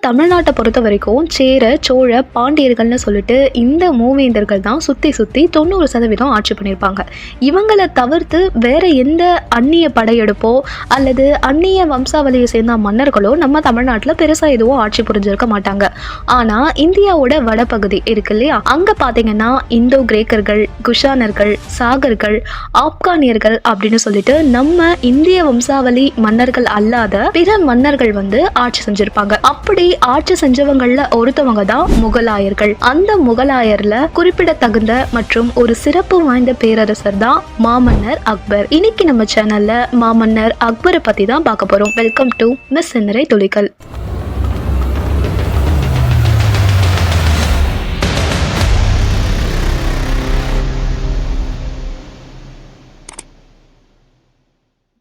தமிழ்நாட்டை பொறுத்த வரைக்கும் சேர சோழ பாண்டியர்கள்னு சொல்லிட்டு இந்த மூவேந்தர்கள் தான் சுற்றி 90% ஆட்சி பண்ணியிருப்பாங்க. இவங்களை தவிர்த்து வேற எந்த அந்நிய படையெடுப்போ அல்லது அந்நிய வம்சாவளியை சேர்ந்த மன்னர்களோ நம்ம தமிழ்நாட்டில் பெருசாக எதுவும் ஆட்சி புரிஞ்சிருக்க மாட்டாங்க. ஆனால் இந்தியாவோட வடபகுதி இருக்கு இல்லையா, அங்கே பார்த்தீங்கன்னா இந்தோ கிரேக்கர்கள், குஷானர்கள், சாகர்கள், ஆப்கானியர்கள் அப்படின்னு சொல்லிட்டு நம்ம இந்திய வம்சாவளி மன்னர்கள் அல்லாத பிற மன்னர்கள் ஆட்சி செஞ்சிருப்பாங்க. அப்படி ஆட்சி செஞ்சவங்கள்ல ஒருத்தவங்க தான் முகலாயர்கள். அந்த முகலாயர்ல குறிப்பிடத்தகுந்த மற்றும் ஒரு சிறப்பு வாய்ந்த பேரரசர் தான் மாமன்னர் அக்பர். இன்னைக்கு நம்ம சேனல்ல மாமன்னர் அக்பரை பத்தி தான் பார்க்க போறோம். வெல்கம் டு மிஸ் சிந்தனை துளிகள்.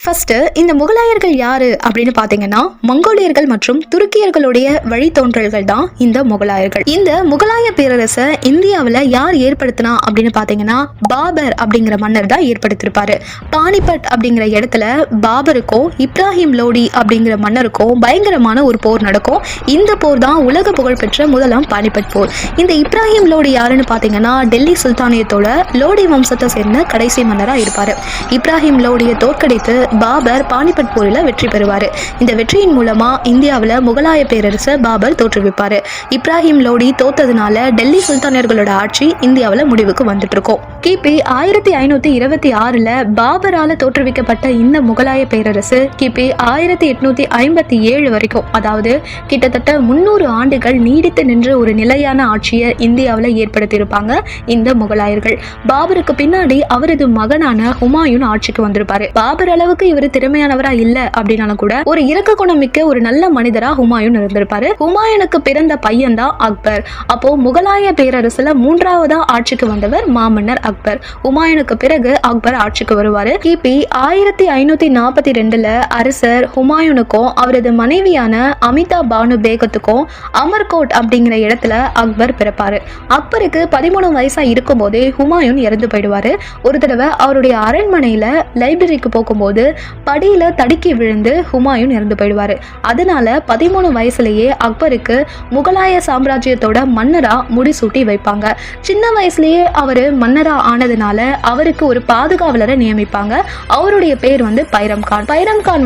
ஃபர்ஸ்ட் இந்த முகலாயர்கள் யாரு அப்படின்னு பாத்தீங்கன்னா மங்கோலியர்கள் மற்றும் துருக்கியர்களுடைய வழித்தோன்றல்கள் தான் இந்த முகலாயர்கள். இந்த முகலாய பேரரசை இந்தியாவில் யார் ஏற்படுத்தினா அப்படின்னு பாத்தீங்கன்னா பாபர் அப்படிங்கிற மன்னர் தான் ஏற்படுத்தியிருப்பாரு. பானிபட் அப்படிங்கிற இடத்துல பாபருக்கும் இப்ராஹிம் லோடி அப்படிங்கிற மன்னருக்கும் பயங்கரமான ஒரு போர் நடக்கும். இந்த போர் தான் உலக புகழ்பெற்ற முதலாம் பானிபட் போர். இந்த இப்ராஹிம் லோடி யாருன்னு பாத்தீங்கன்னா டெல்லி சுல்தானியத்தோட லோடி வம்சத்தை சேர்ந்த கடைசி மன்னராக இருப்பாரு. இப்ராஹிம் லோடியை தோற்கடித்து பாபர் பானிபட் போரில் வெற்றி பெறுவார். இந்த வெற்றியின் மூலமா இந்தியாவில் முகலாய பேரரசை பாபர் தோற்றுவிப்பார். இப்ராஹிம் லோடி தோத்ததுனால டெல்லி சுல்தானியர்களோட ஆட்சி இந்தியாவில் முடிவுக்கு வந்துட்டு இருக்கும். கிபி 1526 பாபரால தோற்றுவிக்கப்பட்ட இந்த முகலாய பேரரசு கிபி 1857 வரைக்கும், அதாவது கிட்டத்தட்ட 300 ஆண்டுகள் நீடித்து நின்ற ஒரு நிலையான ஆட்சியை இந்தியாவில் ஏற்படுத்தியிருப்பாங்க இந்த முகலாயர்கள். பாபருக்கு பின்னாடி அவரது மகனான ஹுமாயூன் ஆட்சிக்கு வந்திருப்பாரு. பாபர் அளவுக்கு இவர் திறமையானவரா இல்ல அப்படின்னாலும் கூட ஒரு இரக்க குணம் மிக்க ஒரு நல்ல மனிதரா ஹுமாயூன் இருந்திருப்பாரு. ஹுமாயூனுக்கு பிறந்த பையன் தான் அக்பர். அப்போ முகலாய பேரரசுல 3ஆவதா ஆட்சிக்கு வந்தவர் மாமன்னர் அக்பர். ஹுமாயூனுக்கு பிறகு அக்பர் ஆட்சிக்கு வருவாரு. கிபி 1542 அரசர் ஹுமாயூனுக்கும் அவரது மனைவியான அமிதா பானு பேகத்துக்கும் அமர்கோட் அப்படிங்கிற இடத்துல அக்பர் பிறப்பாரு. அக்பருக்கு 13 வயசா இருக்கும் போதே ஹுமாயூன் இறந்து போயிடுவாரு. ஒரு தடவை அவருடைய அரண்மனையில லைப்ரரிக்கு போகும்போது படியில தடுக்கி விழுந்து ஹுமாயூன் இறந்து போயிடுவாரு. அதனால 13 வயசுலயே அக்பருக்கு முகலாய சாம்ராஜ்யத்தோட மன்னரா முடிசூட்டி வைப்பாங்க. சின்ன வயசுலயே அவரு மன்னரா ஆனதுனால அவருக்கு ஒரு பாதுகாவலரை நியமிப்பாங்க. அவருடைய பேர் பைரம் கான். பைரம் கான்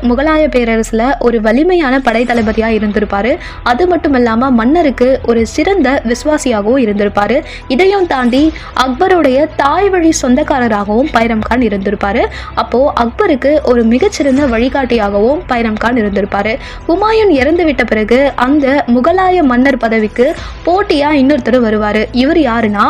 முகலாய பேரரசுல ஒரு வலிமையான படை தளபதியா இருந்திருப்பாரு. அது மட்டும் இல்லாம மன்னருக்கு ஒரு சிறந்த விசுவாசியாகவும் இருந்திருப்பாரு. இதையும் தாண்டி அக்பருடைய தாய் வழி சொந்தக்காரராகவும் பைரம் கான் இருந்திருப்பாரு. அப்போ அக்பருக்கு ஒரு மிகச்சிறந்த வழிகாட்டியாகவும் பைரம் கான் இருந்திருப்பாரு. ஹுமாயூன் இறந்து விட்ட பிறகு அந்த முகலாய மன்னர் பதவிக்கு போட்டியா இன்னொருத்தர் வருவாரு. இவர் யாருன்னா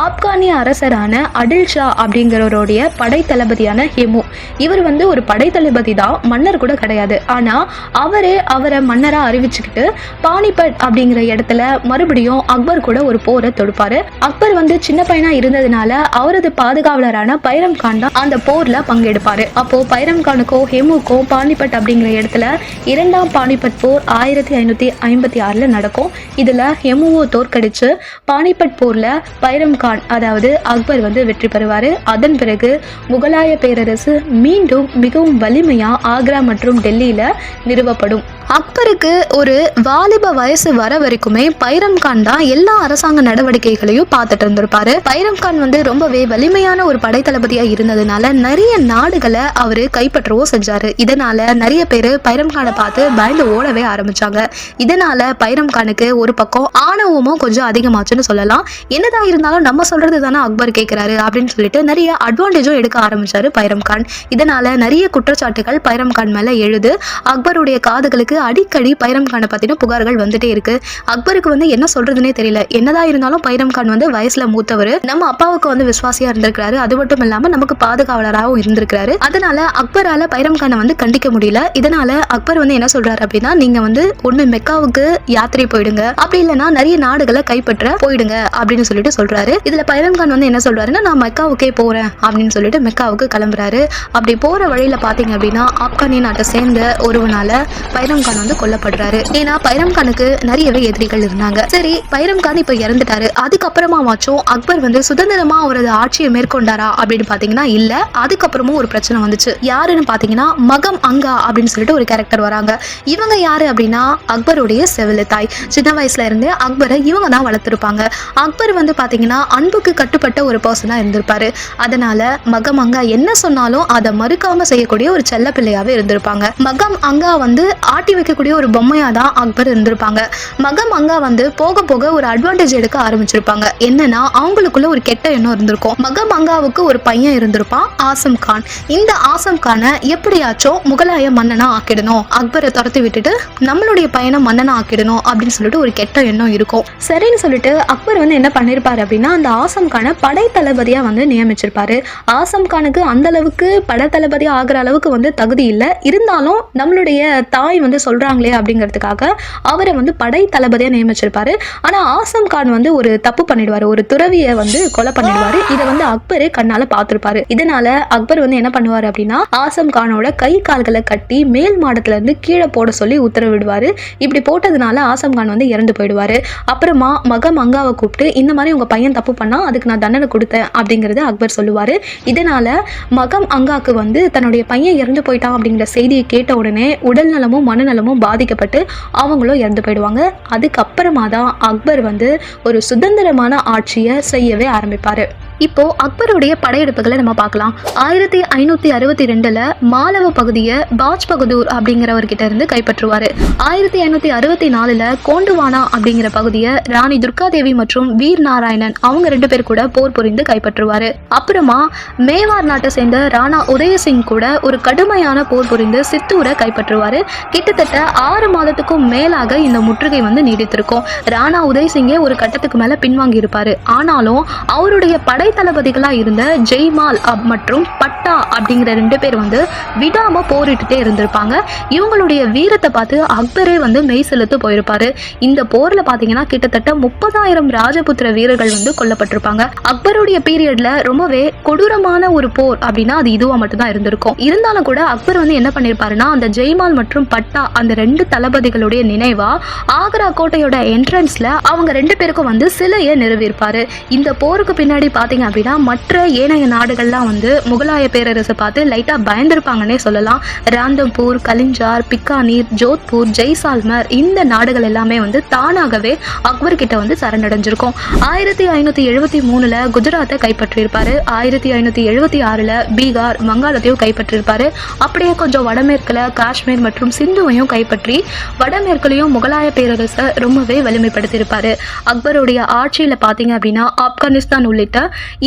ஆப்கானிய அரசரான அடில் ஷா அப்படிங்கிறவருடைய படை தளபதியான ஹெமு. இவர் ஒரு படை தளபதி தான், மன்னர் கூட கிடையாது. ஆனா அவரை மன்னரா அறிவிச்சுக்கிட்டு பானிபட் அப்படிங்கிற இடத்துல மறுபடியும் அக்பர் கூட ஒரு போரை தொடுப்பாரு. அக்பர் சின்ன பையனா இருந்ததுனால அவரது பாதுகாவலரான பைரம் கான் தான் அந்த போர்ல பங்கெடுப்பாரு. அப்போ பைரம் கானுக்கோ ஹெமுக்கோ பானிபட் அப்படிங்கிற இடத்துல 2ஆம் பானிபட் போர் 1556 நடக்கும். இதுல ஹெமுவோ தோற்கடிச்சு பானிபட் போர்ல பைரம் கான் அதாவது அக்பர் வெற்றி பெறுவாரு. அதன் பிறகு முகலாய பேரரசு மீண்டும் மிகவும் வலிமையா ஆக்ரா மற்றும் டெல்லியில நிறுவப்படும். அக்பருக்கு ஒரு வாலிப வயசு வர வரைக்குமே பைரம் கான் தான் எல்லா அரசாங்க நடவடிக்கைகளையும் பார்த்துட்டு இருந்திருப்பாரு. பைரம் கான் ரொம்பவே வலிமையான ஒரு படை தளபதியா இருந்ததுனால நிறைய நாடுகளை அவரு கைப்பற்றவும் செஞ்சாரு. இதனால நிறைய பேரு பைரம் கானை பார்த்து பயந்து ஓடவே ஆரம்பிச்சாங்க. இதனால பைரம் கானுக்கு ஒரு பக்கம் ஆணவமும் கொஞ்சம் அதிகமாச்சுன்னு சொல்லலாம். என்னதான் இருந்தாலும் நம்ம சொல்றது தானே அக்பர் கேட்கிறாரு அப்படின்னு சொல்லிட்டு நிறைய அட்வான்டேஜும் எடுக்க ஆரம்பிச்சாரு பைரம் கான். இதனால நிறைய குற்றச்சாட்டுகள் பைரம் கான் மேல எழுது. அக்பருடைய காதுகளுக்கு அடிக்கடி பைரம் கானை பத்தின புகார்கள் வந்துட்டே இருக்கு. அக்பருக்கு என்ன சொல்றதுன்னே தெரியல. என்னதான் இருந்தாலும் பைரம் கான் வயசுல மூத்தவர், நம்ம அப்பாவுக்கு விசுவாசியா இருந்திருக்காரு. அது மட்டும் இல்லாம நமக்கு பாதுகாவலராகவும் இருந்திருக்காரு. அதனால அக்பரால பைரம் கானை கண்டிக்க முடியல. இதனால அக்பர் என்ன சொல்றாரு அப்படின்னா, நீங்க ஒண்ணு மெக்காவுக்கு யாத்திரை போயிடுங்க, அப்படி இல்லைன்னா நிறைய நாடுகளை கைப்பற்ற போயிடுங்க அப்படின்னு சொல்லிட்டு சொல்றாரு. இதுல பைரம் கான் என்ன சொல்றாருன்னா, நான் மெக்காவுக்கே போறேன் அப்படின்னு சொல்லிட்டு மெக்காவுக்கு கிளம்புறாரு. அப்படி போற வழியில பாத்தீங்க அப்படின்னா ஆப்கானிய நாட்டை சேர்ந்த ஒருவனால பைரம் கான் வந்து கொல்லப்படுறாரு. ஏன்னா பைரம் கானுக்கு நிறையவே எதிரிகள் இருந்தாங்க. சரி, பைரம் கான் இப்ப இறந்துட்டாரு. அதுக்கப்புறமாச்சும் அக்பர் வந்து சுதந்திரமா அவரது ஆட்சியை மேற்கொண்டாரா அப்படின்னு பாத்தீங்கன்னா இல்ல. அதுக்கப்புறமும் ஒரு பிரச்சனை வந்துச்சு. யாருன்னு பாத்தீங்கன்னா மகம் அங்கா அப்படின்னு சொல்லிட்டு ஒரு கேரக்டர் வராங்க. இவங்க யாரு அப்படின்னா அக்பருடைய செவிலி தாய். சின்ன வயசுல இருந்து அக்பரை இவங்க தான் வளர்த்திருப்பாங்க. அக்பர் வந்து பாத்தீங்கன்னா அன்புக்கு கட்டுப்பட்ட ஒரு பர்சனா இருந்திருப்பாரு. அதனால மகம் அங்கா என்ன சொன்னாலும் அதை மறுக்காம செய்யக்கூடிய ஒரு செல்ல பிள்ளையாவே இருந்திருப்பாங்க. மகம் அங்கா வந்து ஆட்டி வைக்கக்கூடிய ஒரு பொம்மையா தான் அக்பர் இருந்திருப்பாங்க. மகம் அங்கா வந்து போக போக ஒரு அட்வான்டேஜ் எடுக்க ஆரம்பிச்சிருப்பாங்க. என்னன்னா அவங்களுக்குள்ள ஒரு கெட்ட எண்ணம் இருந்திருக்கும். மகம் அங்காவுக்கு ஒரு பையன் இருந்திருப்பான், ஆசம் கான். இந்த ஆசம் கானை எப்படியாச்சும் முகலாய மன்னனா ஆக்கிடணும், அக்பரை துரத்தி விட்டுட்டு நம்மளுடைய பையனை மன்னனா ஆக்கிடணும் அப்படின்னு சொல்லிட்டு ஒரு கெட்ட எண்ணம் இருக்கும். சரின்னு சொல்லிட்டு அக்பர் வந்து என்ன பண்ணிருப்பாரு அப்படின்னா அந்த ஆசம் கானை படை தளபதியா வந்து நியமிச்சிருப்பாரு. ஆசம் கானுக்கு அந்த அளவுக்கு படை தளபதியா ஆகிற அளவுக்கு வந்து தகுதி இல்லை. இருந்தாலும் நம்மளுடைய தாய் வந்து சொல்றாங்களே அப்படிங்கிறதுக்காக அவரை வந்து படை தளபதியா நியமிச்சிருப்பாரு. ஆனா ஆசம் கான் வந்து ஒரு தப்பு பண்ணிடுவாரு, ஒரு துறவியை வந்து கொலை பண்ணிடுவாரு. இதை வந்து அக்பரு கண்ணால பார்த்திருப்பாரு. இதனால அக்பர் வந்து என்ன பண்ணுவாரு அப்படின்னா ஆசம் கானோட கை கால்களை கட்டி மேல் மாடத்துல இருந்து கீழே போட சொல்லி உத்தரவிடுவாரு. இப்படி போட்டதுனால ஆசம் கான் வந்து இறந்து போயிடுவாரு. அப்புறமா மகம் அங்காவை கூப்பிட்டு இந்த மாதிரி உங்க பையன் தப்பு பண்ணா அதுக்கு நான் தண்டனை கொடுத்தேன் அப்படிங்கறது அக்பர் சொல்லுவாரு. இதனால மகம் அங்காக்கு வந்து தன்னுடைய பையன் இறந்து போயிட்டான் அப்படிங்கிற செய்தியை கேட்ட உடனே உடல் நலமும் மனநலமும் பாதிக்கப்பட்டு அவங்களும் இறந்து போயிடுவாங்க. அதுக்கப்புறமா தான் அக்பர் வந்து ஒரு சுதந்திரமான ஆட்சியை செய்யவே ஆரம்பிப்பாரு. இப்போ அக்பருடைய படையெடுப்புகளை நம்ம பார்க்கலாம். 1562 மாலவ பகுதியை பாஜ் பகதூர் அப்படிங்கிறவர்கிட்ட இருந்து கைப்பற்றுவாரு. 1564 கோண்டுவானா அப்படிங்கிற பகுதியை ராணி துர்காதேவி மற்றும் வீர் நாராயணன் அவங்க 2 பேர் கூட போர் புரிந்து கைப்பற்றுவாரு. அப்புறமா மேவார் நாட்டை சேர்ந்த ராணா உதயசிங் கூட ஒரு கடுமையான போர் புரிந்து சித்தூரை கைப்பற்றுவாரு. கிட்டத்தட்ட 6 மாதத்துக்கும் மேலாக இந்த முற்றுகை வந்து நீடித்திருக்கும். ராணா உதயசிங்கே ஒரு கட்டத்துக்கு மேல பின்வாங்கி இருப்பாரு. ஆனாலும் அவருடைய படை தளபதிகளா இருந்த ஜெய்மால் மற்றும் பட்டா அப்படிங்கிற 2 பேர் வந்து விடாம போரிட்டுட்டே இருந்திருப்பாங்க. இவங்களுடைய வீரத்தை பார்த்து அக்பரே வந்து மெய் செலுத்து போயிருப்பாரு. இந்த போர்ல பாத்தீங்கன்னா கிட்டத்தட்ட 30,000 ராஜபுத்திர வீரர்கள் வந்து கொல்லப்பட்டிருப்பாங்க. அக்பருடைய பீரியட்ல ரொம்பவே கொடூரமான ஒரு போர் அப்படின்னா அது இதுவா மட்டும்தான் இருந்திருக்கும். இருந்தாலும் கூட அக்பர் வந்து என்ன பண்ணிருப்பாருன்னா அந்த ஜெய்மால் மற்றும் பட்டா அந்த 2 தளபதிகளுடைய நினைவா ஆக்ரா கோட்டையோட என்ட்ரன்ஸ்ல அவங்க 2 பேருக்கும் வந்து சிலையை நிறுவியிருப்பாரு. இந்த போருக்கு பின்னாடி பாத்தீங்க அப்படின்னா மற்ற ஏனைய நாடுகள்லாம் வந்து முகலாய பேரரசை பார்த்து லைட்டா பயந்திருப்பாங்கன்னே சொல்லலாம். ராந்தம்பூர், கலிஞ்சார், பிக்கானீர், ஜோத்பூர், ஜெய்சால்மர் இந்த நாடுகள் எல்லாமே வந்து தானாகவே அக்பர் கிட்ட வந்து சரணடைஞ்சிருக்கும். 1573 குஜராத்தை கைப்பற்றியிருப்பாரு. 1576 பீகார், வங்காளத்தையும் கைப்பற்றியிருப்பாரு. அப்படியே கொஞ்சம் வடமேற்குல காஷ்மீர் மற்றும் சிந்துவையும் கைப்பற்றி வடமேற்குலையும் முகலாய பேரரசை ரொம்பவே வலிமைப்படுத்தியிருப்பாரு. அக்பருடைய ஆட்சியில பாத்தீங்க அப்படின்னா ஆப்கானிஸ்தான் உள்ளிட்ட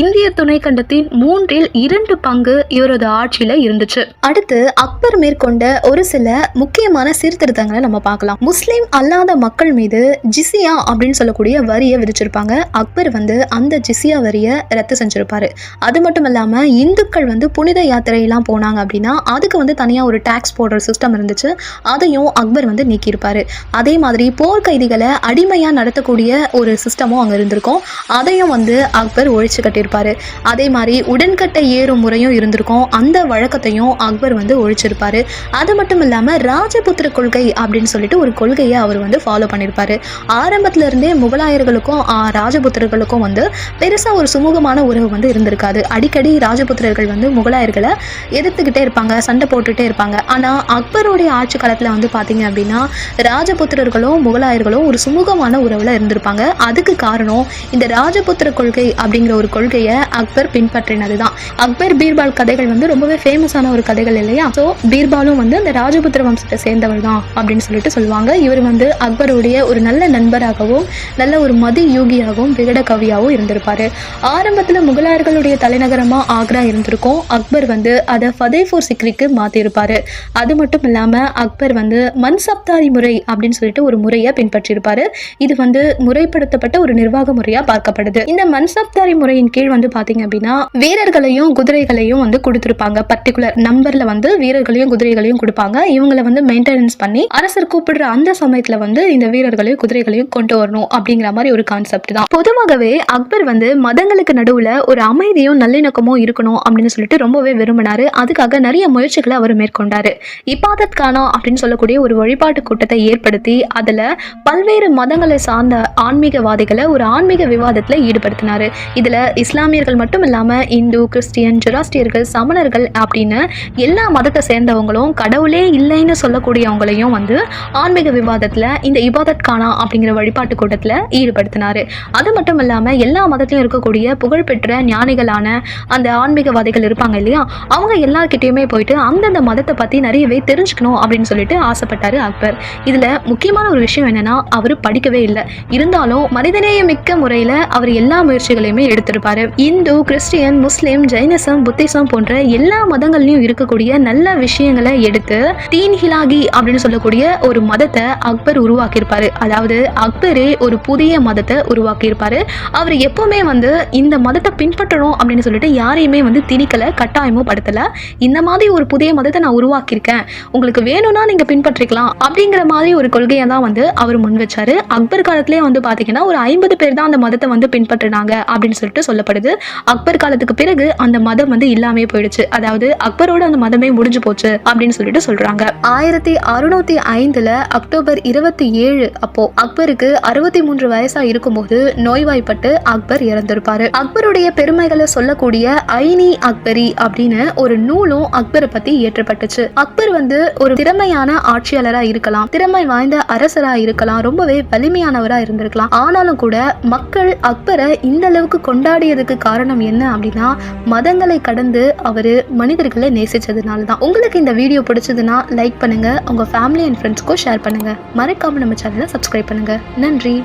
இந்திய துணைக்கண்டத்தின் 2/3 பங்கு இவரது ஆட்சியில இருந்துச்சு. அடுத்து அக்பர் மேற்கொண்ட ஒரு சில முக்கியமான சீர்திருத்தங்களை நம்ம பார்க்கலாம். முஸ்லிம் அல்லாத மக்கள் மீது ஜிசியா அப்படின்னு சொல்லக்கூடிய வரியை விதிச்சிருப்பாங்க. அக்பர் வந்து அந்த ஜிசியா வரியை ரத்து செஞ்சிருப்பாரு. அது மட்டும் இல்லாம இந்துக்கள் வந்து புனித யாத்திரை எல்லாம் போனாங்க அப்படின்னா அதுக்கு வந்து தனியா ஒரு டாக்ஸ் போடுற சிஸ்டம் இருந்துச்சு. அதையும் அக்பர் வந்து நீக்கியிருப்பாரு. அதே மாதிரி போர்க்கைதிகளை அடிமையா நடத்தக்கூடிய ஒரு சிஸ்டமும் அங்க இருந்திருக்கும். அதையும் வந்து அக்பர் ஒழிச்சு கட்டியிருப்பாரு. அதே மாதிரி உடன்கட்டை ஏறும் முறையும் இருந்திருக்கும். அந்த வழக்கத்தையும் அக்பர் வந்து ஒழிச்சிருப்பாரு. அது மட்டும் இல்லாம ராஜபுத்திர கொள்கை அப்படின்னு சொல்லிட்டு ஒரு கொள்கையை அவர் வந்து ஃபாலோ பண்ணியிருப்பாரு. ஆரம்பத்துல இருந்தே முகலாயர்களுக்கும் ராஜபுத்திரர்களுக்கும் வந்து பெருசா ஒரு சுமூகமான உறவு வந்து இருந்திருக்காது. அடிக்கடி ராஜபுத்திரர்கள் வந்து முகலாயர்களை எதிர்த்துக்கிட்டே இருப்பாங்க, சண்டை போட்டுட்டே இருப்பாங்க. ஆனா அக்பருடைய ஆட்சி காலத்துல வந்து பாத்தீங்க அப்படின்னா ராஜபுத்திரர்களும் முகலாயர்களும் ஒரு சுமூகமான உறவுல இருந்திருப்பாங்க. அதுக்கு காரணம் இந்த ராஜபுத்திர கொள்கை அப்படிங்கிற ஒரு கொள்கையை அக்பர் பின்பற்றினதுதான். அக்பர் பீர்பால் கதைகள் வந்து ரொம்பவே ஃபேமஸான ஒரு கதைகள் இல்லையா? ஸோ பீர்பாலும் வந்து அந்த ராஜபுத்திர வம்சத்தை சேர்ந்தவர் தான் அப்படின்னு சொல்லிட்டு சொல்லுவாங்க. இவர் வந்து அக்பருடைய ஒரு நல்ல நண்பராகவும் நல்ல ஒரு மதி யோகியாகவும் விகட கவியாகவும் இருந்திருப்பாரு. ஆரம்பத்தில் முகலாயர்களுடைய தலைநகரமா ஆக்ரா இருந்திருக்கும். அக்பர் வந்து அதை ஃபதேபூர் சிக்ரிக்கு மாத்திருப்பாரு. அது மட்டும் இல்லாம அக்பர் வந்து மன்சப்தாரி முறை அப்படின்னு சொல்லிட்டு ஒரு முறையை பின்பற்றியிருப்பாரு. இது வந்து முறைப்படுத்தப்பட்ட ஒரு நிர்வாக முறையா பார்க்கப்படுது. இந்த மன்சப்தாரி முறை ஆட்சியின் கீழ் வந்து பாத்தீங்க அப்படின்னா வீரர்களையும் குதிரைகளையும் வந்து கொடுத்திருப்பாங்க. பர்டிகுலர் நம்பர்ல வந்து வீரர்களையும் குதிரைகளையும் கொடுப்பாங்க. இவங்களை வந்து மெயின்டெனன்ஸ் பண்ணி அரசர் கூப்பிடுற அந்த சமயத்துல வந்து இந்த வீரர்களையும் குதிரைகளையும் கொண்டு வரணும் அப்படிங்கிற மாதிரி ஒரு கான்செப்ட் தான். பொதுவாகவே அக்பர் வந்து மதங்களுக்கு நடுவுல ஒரு அமைதியும் நல்லிணக்கமும் இருக்கணும் அப்படின்னு சொல்லிட்டு ரொம்பவே விரும்பினாரு. அதுக்காக நிறைய முயற்சிகளை அவர் மேற்கொண்டாரு. இபாதத் கானா அப்படின்னு சொல்லக்கூடிய ஒரு வழிபாட்டு கூட்டத்தை ஏற்படுத்தி அதுல பல்வேறு மதங்களை சார்ந்த ஆன்மீகவாதிகளை ஒரு ஆன்மீக விவாதத்துல ஈடுபடுத்தினாரு. இதுல இஸ்லாமியர்கள் மட்டும் இல்லாம இந்து, கிறிஸ்டியன், ஜொராஸ்டியர்கள், சமணர்கள் அப்படின்னு எல்லா மதத்தை சேர்ந்தவங்களும் கடவுளே இல்லைன்னு சொல்லக்கூடியவங்களையும் வந்து ஆன்மீக விவாதத்துல இந்த இபாதத் கானா அப்படிங்கிற வழிபாட்டு கூட்டத்துல ஈடுபடுத்தினாரு. அது மட்டும் இல்லாம எல்லா மதத்திலும் இருக்கக்கூடிய புகழ்பெற்ற ஞானிகளான அந்த ஆன்மீகவாதிகள் இருப்பாங்க இல்லையா, அவங்க எல்லார்கிட்டயுமே போயிட்டு அந்தந்த மதத்தை பத்தி நிறையவே தெரிஞ்சுக்கணும் அப்படின்னு சொல்லிட்டு ஆசைப்பட்டாரு அக்பர். இதுல முக்கியமான ஒரு விஷயம் என்னன்னா, அவரு படிக்கவே இல்லை. இருந்தாலும் மனிதநேய மிக்க முறையில அவர் எல்லா முயற்சிகளையுமே எடுத்திருப்பாரு. இந்து, கிறிஸ்டியன், முஸ்லிம், ஜைனிசம், புத்திசம் போன்ற எல்லா மதங்கள்லயும் இருக்கக்கூடிய நல்ல விஷயங்களை எடுத்து தீன் ஹிலாகி அப்படின்னு சொல்லக்கூடிய ஒரு மதத்தை அக்பர் உருவாக்கியிருப்பாரு. அதாவது அக்பரே ஒரு புதிய மதத்தை உருவாக்கியிருப்பாரு. அவர் எப்பவுமே வந்து இந்த மதத்தை பின்பற்றணும் அப்படின்னு சொல்லிட்டு யாரையுமே வந்து திணிக்கல, கட்டாயமும் படுத்தல. இந்த மாதிரி ஒரு புதிய மதத்தை நான் உருவாக்கியிருக்கேன், உங்களுக்கு வேணும்னா நீங்க பின்பற்றிக்கலாம் அப்படிங்கிற மாதிரி ஒரு கொள்கையை தான் வந்து அவர் முன் வச்சாரு. அக்பர் காலத்திலேயே வந்து பாத்தீங்கன்னா ஒரு 50 பேர் தான் அந்த மதத்தை வந்து பின்பற்றினாங்க அப்படின்னு சொல்லிட்டு சொல்லப்படுது. அக்பர் காலத்துக்கு பிறகு அந்த மதம் வந்து இல்லாமே போயிடுச்சு. அதாவது அக்பரோட அந்த மதமே முடிஞ்சு போச்சு அப்படின்னு சொல்லிட்டு சொல்றாங்க. 1605 அக்டோபர் 27 அப்போ அக்பருக்கு 63 வயசா இருக்கும்போது நோய்வாய்ப்பட்டு அக்பர் இறந்திருப்பாரு. அக்பருடைய பெருமைகளை சொல்லக்கூடிய ஐனி அக்பரி அப்படின்னு ஒரு நூலும் அக்பரை பத்தி இயற்றப்பட்டுச்சு. அக்பர் வந்து ஒரு திறமையான ஆட்சியாளரா இருக்கலாம், திறமை வாய்ந்த அரசரா இருக்கலாம், ரொம்பவே வலிமையானவரா இருந்திருக்கலாம். ஆனாலும் கூட மக்கள் அக்பரை இந்த அளவுக்கு கொண்டாடியதுக்கு காரணம் என்ன அப்படின்னா, மதங்களை கடந்து அவரு மனிதர்களை நேசிச்சதுனால தான். உங்களுக்கு இந்த வீடியோ பிடிச்சதுன்னா லைக் பண்ணுங்க, உங்க ஃபேமிலி அண்ட் ஃப்ரெண்ட்ஸ்க்கும் ஷேர் பண்ணுங்க. மறக்காம நம்ம சேனலை சப்ஸ்கிரைப் பண்ணுங்க. நன்றி.